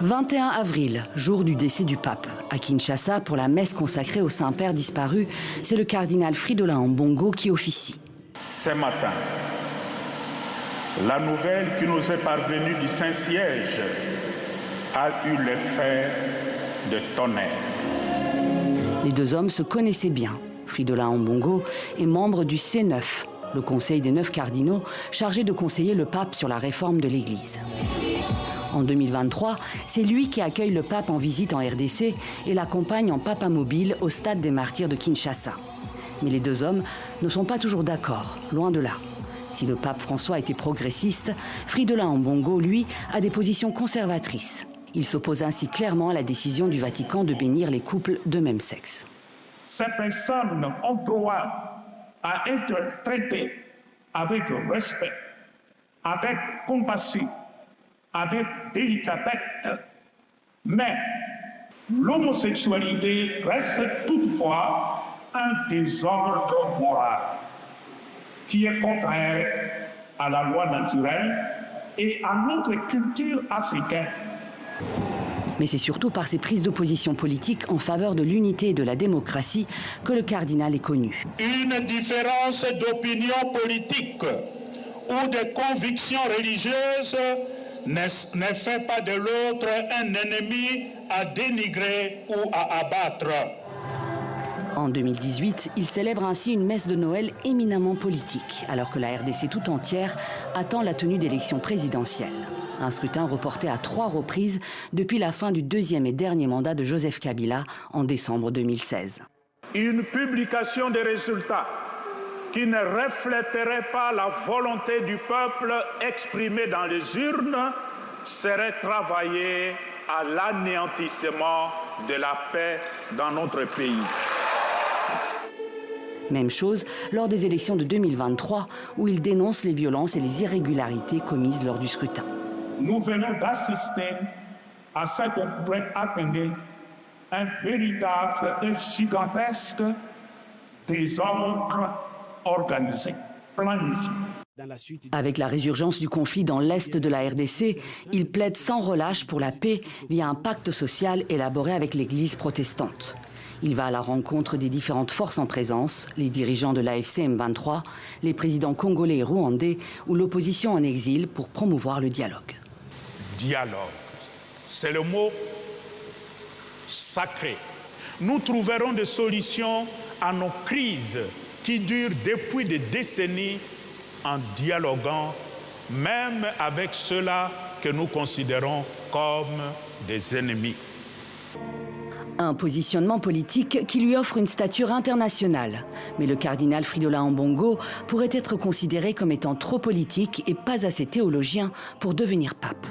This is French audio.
21 avril, jour du décès du pape. À Kinshasa, pour la messe consacrée au Saint-Père disparu, c'est le cardinal Fridolin Ambongo qui officie. Ce matin, la nouvelle qui nous est parvenue du Saint-Siège a eu l'effet de tonnerre. Les deux hommes se connaissaient bien. Fridolin Ambongo est membre du C9, le Conseil des 9 cardinaux, chargé de conseiller le pape sur la réforme de l'Église. En 2023, c'est lui qui accueille le pape en visite en RDC et l'accompagne en papamobile au stade des Martyrs de Kinshasa. Mais les deux hommes ne sont pas toujours d'accord, loin de là. Si le pape François était progressiste, Fridolin Ambongo, lui, a des positions conservatrices. Il s'oppose ainsi clairement à la décision du Vatican de bénir les couples de même sexe. Ces personnes ont droit à être traitées avec respect, avec compassion, avec délicatesse. Mais l'homosexualité reste toutefois un désordre moral qui est contraire à la loi naturelle et à notre culture africaine. Mais c'est surtout par ses prises d'opposition politique en faveur de l'unité et de la démocratie que le cardinal est connu. Une différence d'opinion politique ou de conviction religieuse ne fait pas de l'autre un ennemi à dénigrer ou à abattre. En 2018, il célèbre ainsi une messe de Noël éminemment politique, alors que la RDC tout entière attend la tenue d'élections présidentielles. Un scrutin reporté à 3 reprises depuis la fin du 2e et dernier mandat de Joseph Kabila en décembre 2016. Une publication des résultats qui ne reflèterait pas la volonté du peuple exprimée dans les urnes serait travailler à l'anéantissement de la paix dans notre pays. Même chose lors des élections de 2023, où il dénonce les violences et les irrégularités commises lors du scrutin. Nous venons d'assister à cette great happening, un véritable et gigantesque désordre organisé, planifié. Avec la résurgence du conflit dans l'est de la RDC, il plaide sans relâche pour la paix via un pacte social élaboré avec l'Église protestante. Il va à la rencontre des différentes forces en présence, les dirigeants de l'AFC M23, les présidents congolais et rwandais ou l'opposition en exil pour promouvoir le dialogue. Dialogue, c'est le mot sacré. Nous trouverons des solutions à nos crises qui durent depuis des décennies en dialoguant, même avec ceux-là que nous considérons comme des ennemis. Un positionnement politique qui lui offre une stature internationale. Mais le cardinal Fridolin Ambongo pourrait être considéré comme étant trop politique et pas assez théologien pour devenir pape.